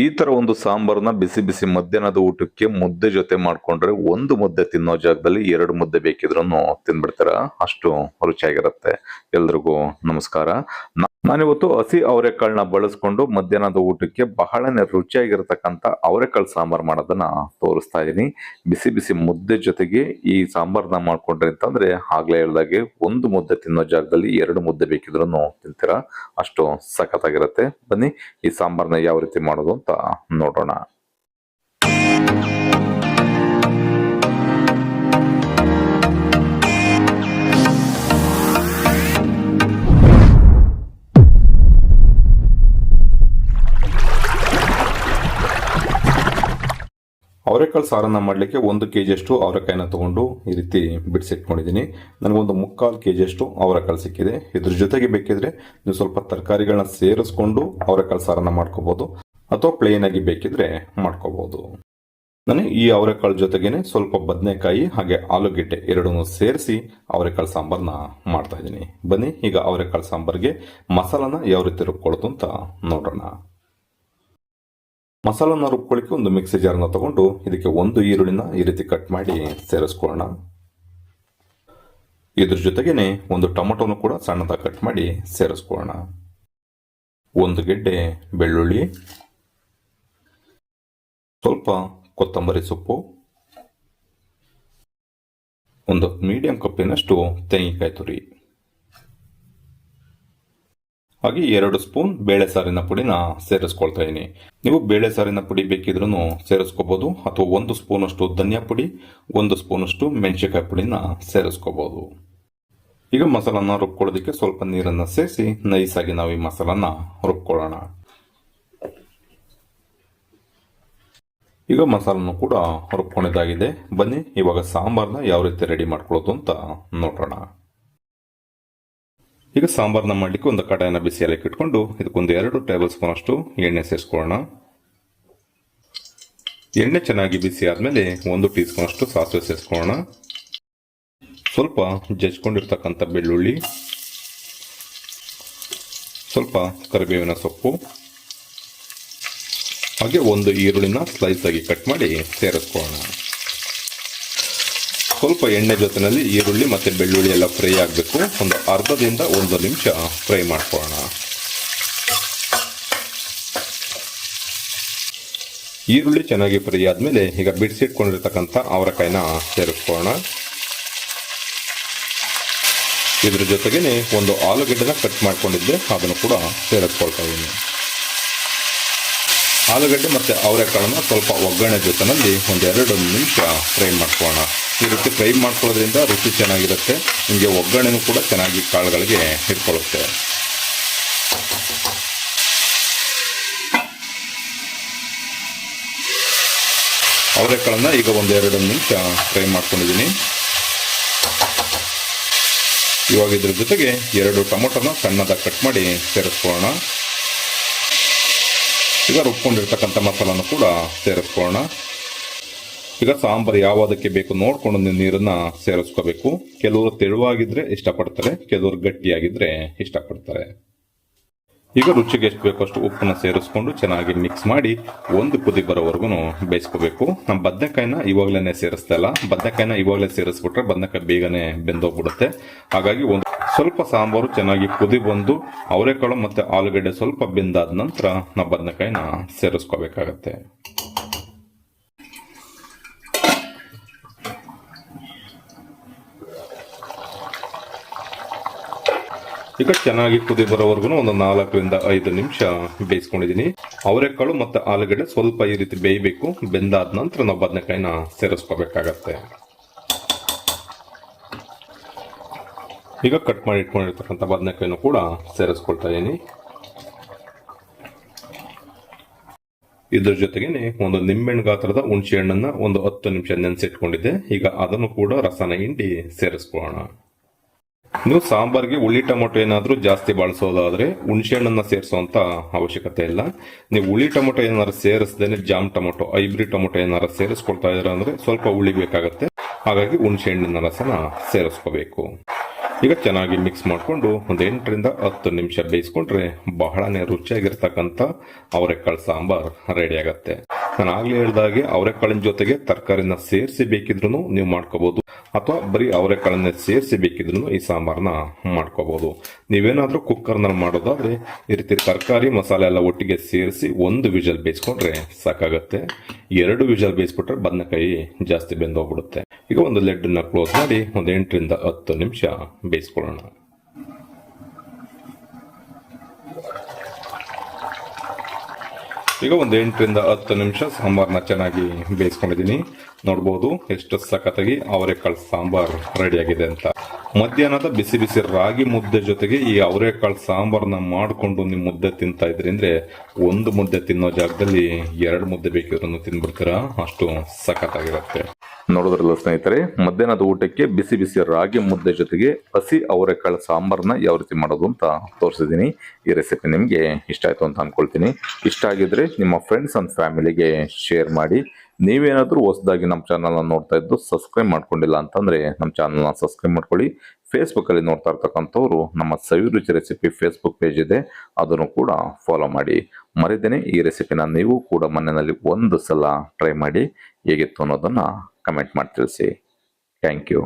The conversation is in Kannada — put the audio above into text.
ಈ ತರ ಒಂದು ಸಾಂಬಾರನ್ನ ಬಿಸಿ ಬಿಸಿ ಮಧ್ಯಾಹ್ನದ ಊಟಕ್ಕೆ ಮುದ್ದೆ ಜೊತೆ ಮಾಡ್ಕೊಂಡ್ರೆ ಒಂದು ಮುದ್ದೆ ತಿನ್ನೋ ಜಾಗದಲ್ಲಿ ಎರಡು ಮುದ್ದೆ ಬೇಕಿದ್ರು ತಿನ್ಬಿಡ್ತಾರ. ಅಷ್ಟು ರುಚಿಯಾಗಿರುತ್ತೆ. ಎಲ್ರಿಗೂ ನಮಸ್ಕಾರ. ನಾನಿವತ್ತು ಹಸಿ ಅವರೆಕಾಳನ್ನ ಬಳಸ್ಕೊಂಡು ಮಧ್ಯಾಹ್ನದ ಊಟಕ್ಕೆ ಬಹಳನೇ ರುಚಿಯಾಗಿರ್ತಕ್ಕಂಥ ಅವರೆಕಾಳು ಸಾಂಬಾರ್ ಮಾಡೋದನ್ನ ತೋರಿಸ್ತಾ ಇದೀನಿ. ಬಿಸಿ ಬಿಸಿ ಮುದ್ದೆ ಜೊತೆಗೆ ಈ ಸಾಂಬಾರ್ನ ಮಾಡ್ಕೊಂಡ್ರಿ ಅಂತಂದ್ರೆ ಆಗ್ಲೇ ಹೇಳ್ದಾಗೆ ಒಂದು ಮುದ್ದೆ ತಿನ್ನೋ ಜಾಗದಲ್ಲಿ ಎರಡು ಮುದ್ದೆ ಬೇಕಿದ್ರು ತಿಂತೀರಾ. ಅಷ್ಟು ಸಖತ್ತಾಗಿರುತ್ತೆ. ಬನ್ನಿ ಈ ಸಾಂಬಾರ್ನ ಯಾವ ರೀತಿ ಮಾಡೋದು ಅಂತ ನೋಡೋಣ. ಅವರೆಕಾಳು ಸಾರನ್ನ ಮಾಡಲಿಕ್ಕೆ 1 kg ಅಷ್ಟು ಅವರೆಕಾಯಿನ ತಗೊಂಡು ಈ ರೀತಿ ಬಿಡಿಸಿಟ್ಕೊಂಡಿದ್ದೀನಿ. ನನಗೊಂದು 3/4 kg ಅಷ್ಟು ಅವರೆಕಾಳು ಸಿಕ್ಕಿದೆ. ಇದ್ರ ಜೊತೆಗೆ ಬೇಕಿದ್ರೆ ನೀವು ಸ್ವಲ್ಪ ತರಕಾರಿಗಳನ್ನ ಸೇರಿಸ್ಕೊಂಡು ಅವರೆಕಾಳು ಸಾರನ್ನ ಮಾಡ್ಕೋಬಹುದು, ಅಥವಾ ಪ್ಲೇನ್ ಆಗಿ ಬೇಕಿದ್ರೆ ಮಾಡ್ಕೋಬಹುದು. ನಾನು ಈ ಅವರೆಕಾಳು ಜೊತೆಗೇನೆ ಸ್ವಲ್ಪ ಬದನೆಕಾಯಿ ಹಾಗೆ ಆಲೂಗೆಡ್ಡೆ ಎರಡನ್ನೂ ಸೇರಿಸಿ ಅವರೆಕಾಳು ಸಾಂಬಾರ್ನ ಮಾಡ್ತಾ ಇದ್ದೀನಿ. ಬನ್ನಿ ಈಗ ಅವರೆಕಾಳು ಸಾಂಬಾರ್ಗೆ ಮಸಾಲಾನ ಯಾವ ರೀತಿ ರುಬ್ಕೊಳ್ಳೋದು ಅಂತ ನೋಡೋಣ. ಮಸಾಲನ ರುಬ್ಕೊಳ್ಳಿಕ್ಕೆ ಒಂದು ಮಿಕ್ಸಿ ಜಾರ್ನ ತಗೊಂಡು ಇದಕ್ಕೆ ಒಂದು ಈರುಳ್ಳಿನ ಈ ರೀತಿ ಕಟ್ ಮಾಡಿ ಸೇರಿಸ್ಕೊಳ್ಳೋಣ. ಇದ್ರ ಜೊತೆಗೇನೆ ಒಂದು ಟೊಮೊಟೊನು ಕೂಡ ಸಣ್ಣದಾಗಿ ಕಟ್ ಮಾಡಿ ಸೇರಿಸ್ಕೊಳ್ಳೋಣ. ಒಂದು ಗೆಡ್ಡೆ ಬೆಳ್ಳುಳ್ಳಿ, ಸ್ವಲ್ಪ ಕೊತ್ತಂಬರಿ ಸೊಪ್ಪು, ಒಂದು ಮೀಡಿಯಂ ಕಪ್ಪಿನಷ್ಟು ತೆಂಗಿನಕಾಯಿ ತುರಿ, ಹಾಗೆ 2 ಸ್ಪೂನ್ ಬೇಳೆ ಸಾರಿನ ಪುಡಿನ ಸೇರಿಸ್ಕೊಳ್ತಾ ಇದೀನಿ. ನೀವು ಬೇಳೆ ಸಾರಿನ ಪುಡಿ ಬೇಕಿದ್ರೂ ಸೇರಿಸ್ಕೋಬಹುದು, ಅಥವಾ 1 ಸ್ಪೂನ್ ಅಷ್ಟು ಧನಿಯಾ ಪುಡಿ, 1 ಸ್ಪೂನ್ ಅಷ್ಟು ಮೆಣಸಿನಕಾಯಿ ಪುಡಿನ ಸೇರಿಸ್ಕೋಬಹುದು. ಈಗ ಮಸಾಲಾನ ರುಬ್ಕೊಳ್ಳೋದಕ್ಕೆ ಸ್ವಲ್ಪ ನೀರನ್ನ ಸೇರಿಸಿ ನೈಸ್ ಆಗಿ ನಾವು ಈ ಮಸಾಲಾನ ರುಬ್ಕೊಳ್ಳೋಣ. ಈಗ ಮಸಾಲನ್ನು ಕೂಡ ರುಬ್ಕೊಂಡಿದ್ದಾಗಿದೆ. ಬನ್ನಿ ಇವಾಗ ಸಾಂಬಾರ್ನ ಯಾವ ರೀತಿ ರೆಡಿ ಮಾಡ್ಕೊಳ್ಳೋದು ಅಂತ ನೋಡೋಣ. ಈಗ ಸಾಂಬಾರ್ನ ಮಾಡಲಿಕ್ಕೆ ಒಂದು ಕಡಾಯಿನ ಬಿಸಿಯಲ್ಲಿ ಇಟ್ಕೊಂಡು ಇದಕ್ಕೊಂದು 2 ಟೇಬಲ್ ಸ್ಪೂನ್ ಅಷ್ಟು ಎಣ್ಣೆ ಸೇರಿಸ್ಕೊಳ್ಳೋಣ. ಎಣ್ಣೆ ಚೆನ್ನಾಗಿ ಬಿಸಿ ಆದ್ಮೇಲೆ 1 ಟೀ ಸ್ಪೂನ್ ಅಷ್ಟು ಸಾಸಿವೆ ಸೇರಿಸ್ಕೊಳ್ಳೋಣ. ಸ್ವಲ್ಪ ಜಜ್ಕೊಂಡಿರ್ತಕ್ಕಂಥ ಬೆಳ್ಳುಳ್ಳಿ, ಸ್ವಲ್ಪ ಕರಿಬೇವಿನ ಸೊಪ್ಪು, ಹಾಗೆ ಒಂದು ಈರುಳ್ಳಿನ ಸ್ಲೈಸ್ ಆಗಿ ಕಟ್ ಮಾಡಿ ಸೇರಿಸ್ಕೊಳ್ಳೋಣ. ಸ್ವಲ್ಪ ಎಣ್ಣೆ ಜೊತೆನಲ್ಲಿ ಈರುಳ್ಳಿ ಮತ್ತೆ ಬೆಳ್ಳುಳ್ಳಿ ಎಲ್ಲ ಫ್ರೈ ಆಗಬೇಕು. ಒಂದು ಅರ್ಧದಿಂದ 1 ನಿಮಿಷ ಫ್ರೈ ಮಾಡ್ಕೊಳ್ಳೋಣ. ಈರುಳ್ಳಿ ಚೆನ್ನಾಗಿ ಫ್ರೈ ಆದ್ಮೇಲೆ ಈಗ ಬಿಡಿಸಿಟ್ಕೊಂಡಿರ್ತಕ್ಕಂಥ ಅವರೆಕಾಯಿನ ಸೇರಿಸ್ಕೊಳ್ಳೋಣ. ಇದ್ರ ಜೊತೆಗೇನೆ ಒಂದು ಆಲೂಗೆಡ್ಡೆನ ಕಟ್ ಮಾಡ್ಕೊಂಡಿದ್ದೆ, ಅದನ್ನು ಕೂಡ ಸೇರಿಸ್ಕೊಳ್ತಾ ಇದ್ದೀನಿ. ಆಲೂಗಡ್ಡೆ ಮತ್ತೆ ಅವರೆಕಾಳನ್ನ ಸ್ವಲ್ಪ ಒಗ್ಗರಣೆ ಜೊತೆನಲ್ಲಿ ಒಂದು 2 ನಿಮಿಷ ಫ್ರೈ ಮಾಡ್ಕೊಳ್ಳೋಣ. ಈ ರೀತಿ ಫ್ರೈ ಮಾಡ್ಕೊಳ್ಳೋದ್ರಿಂದ ರುಚಿ ಚೆನ್ನಾಗಿರುತ್ತೆ. ನಿಮಗೆ ಒಗ್ಗರಣೆನೂ ಕೂಡ ಚೆನ್ನಾಗಿ ಕಾಳುಗಳಿಗೆ ಹಿಡ್ಕೊಳ್ಳುತ್ತೆ. ಅವರೆಕಾಳನ್ನ ಈಗ ಒಂದು 2 ನಿಮಿಷ ಫ್ರೈ ಮಾಡ್ಕೊಂಡಿದ್ದೀನಿ. ಇವಾಗ ಇದ್ರ ಜೊತೆಗೆ 2 ಟೊಮೊಟೊನ ಸಣ್ಣದಾಗಿ ಕಟ್ ಮಾಡಿ ಸೇರಿಸ್ಕೊಳ್ಳೋಣ. ಈಗ ರುಬ್ಕೊಂಡಿರ್ತಕ್ಕಂಥ ಮಸಾಲನ್ನು ಕೂಡ ಸೇರಿಸ್ಕೊಳ್ಳೋಣ. ಈಗ ಸಾಂಬಾರು ಯಾವದಕ್ಕೆ ಬೇಕು ನೋಡ್ಕೊಂಡು ನೀವು ನೀರನ್ನ ಸೇರಿಸ್ಕೋಬೇಕು. ಕೆಲವರು ತೆಳುವಾಗಿದ್ರೆ ಇಷ್ಟಪಡ್ತಾರೆ, ಕೆಲವರು ಗಟ್ಟಿಯಾಗಿದ್ರೆ ಇಷ್ಟಪಡ್ತಾರೆ. ಈಗ ರುಚಿಗೆ ಎಷ್ಟು ಬೇಕೋ ಅಷ್ಟು ಉಪ್ಪನ್ನ ಸೇರಿಸ್ಕೊಂಡು ಚೆನ್ನಾಗಿ ಮಿಕ್ಸ್ ಮಾಡಿ 1 ಕುದಿ ಬರೋವರೆಗೂ ಬೇಯಿಸ್ಕೋಬೇಕು. ನಮ್ಮ ಬದನೆಕಾಯಿನ ಇವಾಗಲೇ ಸೇರಿಸ್ತಾ ಇಲ್ಲ. ಬದನೆಕಾಯಿನ ಇವಾಗಲೇ ಸೇರಿಸ್ಬಿಟ್ರೆ ಬದನೆಕಾಯಿ ಬೇಗನೆ ಬೆಂದೋಗ್ಬಿಡುತ್ತೆ. ಹಾಗಾಗಿ ಸ್ವಲ್ಪ ಸಾಂಬಾರು ಚೆನ್ನಾಗಿ ಕುದಿ ಬಂದು ಅವರೆಕಾಳು ಮತ್ತೆ ಆಲೂಗಡ್ಡೆ ಸ್ವಲ್ಪ ಬೆಂದಾದ ನಂತರ ನಾವು ಬದನೆಕಾಯಿನ ಸೇರಿಸ್ಕೋಬೇಕಾಗತ್ತೆ. ಈಗ ಚೆನ್ನಾಗಿ ಕುದಿ ಬರೋವರೆಗೂ ಒಂದು 4 ರಿಂದ 5 ನಿಮಿಷ ಬೇಯಿಸ್ಕೊಂಡಿದ್ದೀನಿ. ಅವರೆಕಾಳು ಮತ್ತೆ ಆಲೂಗಡ್ಡೆ ಸ್ವಲ್ಪ ಈ ರೀತಿ ಬೇಯಬೇಕು. ಬೆಂದಾದ ನಂತರ ನಾವು ಬದನೆಕಾಯಿನ ಸೇರಿಸ್ಕೋಬೇಕಾಗತ್ತೆ. ಈಗ ಕಟ್ ಮಾಡಿ ಇಟ್ಕೊಂಡಿರ್ತಕ್ಕಂಥ ಬದನೆಕಾಯಿನೂ ಕೂಡ ಸೇರಿಸ್ಕೊಳ್ತಾ ಇದ್ದೀನಿ. ಇದ್ರ ಜೊತೆಗೇನೆ ಒಂದು ನಿಂಬೆಹಣ್ಣು ಗಾತ್ರದ ಹುಣಸೆ ಹಣ್ಣನ್ನ ಒಂದು 10 ನಿಮಿಷ ನೆನೆಸಿಟ್ಕೊಂಡಿದ್ದೆ. ಈಗ ಅದನ್ನು ಕೂಡ ರಸನ ಹಿಂಡಿ ಸೇರಿಸ್ಕೊಳ್ಳೋಣ. ನೀವು ಸಾಂಬಾರ್ಗೆ ಹುಳಿ ಟೊಮೊಟೊ ಏನಾದರೂ ಜಾಸ್ತಿ ಬಳಸೋದಾದ್ರೆ ಹುಣಸೆ ಹಣ್ಣನ್ನ ಸೇರಿಸುವಂತ ಅವಶ್ಯಕತೆ ಇಲ್ಲ. ನೀವು ಹುಳಿ ಟೊಮೊಟೊ ಏನಾದ್ರು ಸೇರಿಸದೇನೆ ಜಾಮ್ ಟೊಮೊಟೊ, ಹೈಬ್ರಿಡ್ ಟೊಮೊಟೊ ಏನಾದ್ರು ಸೇರಿಸ್ಕೊಳ್ತಾ ಇದ್ರೆ ಅಂದ್ರೆ ಸ್ವಲ್ಪ ಹುಳಿ ಬೇಕಾಗತ್ತೆ. ಹಾಗಾಗಿ ಹುಣಸೆ ಹಣ್ಣಿನ ರಸನ ಸೇರಿಸ್ಕೋಬೇಕು. ಈಗ ಚೆನ್ನಾಗಿ ಮಿಕ್ಸ್ ಮಾಡಿಕೊಂಡು ಒಂದು 8ರಿಂದ 10 ನಿಮಿಷ ಬೇಯಿಸ್ಕೊಂಡ್ರೆ ಬಹಳನೇ ರುಚಿಯಾಗಿರ್ತಕ್ಕಂಥ ಅವರೆಕಾಳು ಸಾಂಬಾರ್ ರೆಡಿ ಆಗತ್ತೆ. ನಾನು ಆಗ್ಲೇ ಹೇಳಿದಾಗೆ ಅವರೆಕಾಳಿನ ಜೊತೆಗೆ ತರಕಾರಿನ ಸೇರಿಸಿ ಬೇಕಿದ್ರು ನೀವು ಮಾಡ್ಕೋಬಹುದು, ಅಥವಾ ಬರೀ ಅವರೆಕಾಳನ್ನ ಸೇರಿಸಿ ಬೇಕಿದ್ರು ಈ ಸಾಂಬಾರ್ನ ಮಾಡ್ಕೋಬಹುದು. ನೀವೇನಾದ್ರೂ ಕುಕ್ಕರ್ನಲ್ಲಿ ಮಾಡೋದಾದ್ರೆ ಈ ರೀತಿ ತರಕಾರಿ ಮಸಾಲೆ ಎಲ್ಲ ಒಟ್ಟಿಗೆ ಸೇರಿಸಿ 1 ವಿಜಲ್ ಬೇಯಿಸ್ಕೊಂಡ್ರೆ ಸಾಕಾಗತ್ತೆ. 2 ವಿಜಲ್ ಬೇಯಿಸ್ಬಿಟ್ರೆ ಬದನೆಕಾಯಿ ಜಾಸ್ತಿ ಬೆಂದೋಗ್ಬಿಡುತ್ತೆ. ಈಗ ಒಂದು ಲೆಡ್ನ ಕ್ಲೋಸ್ ಮಾಡಿ ಒಂದು 8ರಿಂದ 10 ನಿಮಿಷ ಬೇಯಿಸ್ಕೊಳ್ಳೋಣ. ಈಗ ಒಂದು 8ರಿಂದ 10 ನಿಮಿಷ ಸಾಂಬಾರ್ನ ಚೆನ್ನಾಗಿ ಬೇಯಿಸ್ಕೊಂಡಿದ್ದೀನಿ. ನೋಡ್ಬೋದು ಎಷ್ಟು ಸಖತ್ತಾಗಿ ಅವರೆಕಾಳು ಸಾಂಬಾರ್ ರೆಡಿ ಆಗಿದೆ ಅಂತ. ಮಧ್ಯಾಹ್ನದ ಬಿಸಿ ಬಿಸಿ ರಾಗಿ ಮುದ್ದೆ ಜೊತೆಗೆ ಈ ಅವರೆಕಾಳು ಸಾಂಬಾರ್ನ ಮಾಡಿಕೊಂಡು ನೀವು ಮುದ್ದೆ ತಿಂತಾ ಇದ್ರಿ ಅಂದ್ರೆ 1 ಮುದ್ದೆ ತಿನ್ನೋ ಜಾಗದಲ್ಲಿ 2 ಮುದ್ದೆ ಬೇಕಿದ್ರು ತಿನ್ಬಿಡ್ತೀರಾ, ಅಷ್ಟು ಸಖತ್ತಾಗಿರುತ್ತೆ. ನೋಡಿದ್ರಲ್ಲ ಸ್ನೇಹಿತರೆ, ಮಧ್ಯಾಹ್ನದ ಊಟಕ್ಕೆ ಬಿಸಿ ಬಿಸಿ ರಾಗಿ ಮುದ್ದೆ ಜೊತೆಗೆ ಹಸಿ ಅವರೆಕಾಳು ಸಾಂಬಾರ್ನ ಯಾವ ರೀತಿ ಮಾಡೋದು ಅಂತ ತೋರಿಸಿದ್ದೀನಿ. ಈ ರೆಸಿಪಿ ನಿಮಗೆ ಇಷ್ಟ ಆಯ್ತು ಅಂತ ಅನ್ಕೊಳ್ತೀನಿ. ಇಷ್ಟ ಆಗಿದ್ರೆ ನಿಮ್ಮ ಫ್ರೆಂಡ್ಸ್ ಅಂಡ್ ಫ್ಯಾಮಿಲಿಗೆ ಶೇರ್ ಮಾಡಿ. ನೀವೇನಾದ್ರೂ ಹೊಸದಾಗಿ ನಮ್ಮ ಚಾನಲ್ನ ನೋಡ್ತಾ ಇದ್ದು ಸಬ್ಸ್ಕ್ರೈಬ್ ಮಾಡ್ಕೊಂಡಿಲ್ಲ ಅಂತಂದ್ರೆ ನಮ್ಮ ಚಾನಲ್ನ ಸಬ್ಸ್ಕ್ರೈಬ್ ಮಾಡ್ಕೊಳ್ಳಿ. ಫೇಸ್ಬುಕ್ ಅಲ್ಲಿ ನೋಡ್ತಾ ಇರ್ತಕ್ಕಂಥವ್ರು ನಮ್ಮ ಸವಿರುಚಿ ರೆಸಿಪಿ ಫೇಸ್ಬುಕ್ ಪೇಜ್ ಇದೆ, ಅದನ್ನು ಕೂಡ ಫಾಲೋ ಮಾಡಿ. ಮರಿದೇನೆ ಈ ರೆಸಿಪಿನ ನೀವು ಕೂಡ ಮನೆಯಲ್ಲಿ 1 ಸಲ ಟ್ರೈ ಮಾಡಿ ಹೇಗಿತ್ತು ಅನ್ನೋದನ್ನ ಕಮೆಂಟ್ ಮಾಡಿ ತಿಳಿಸಿ. Thank you.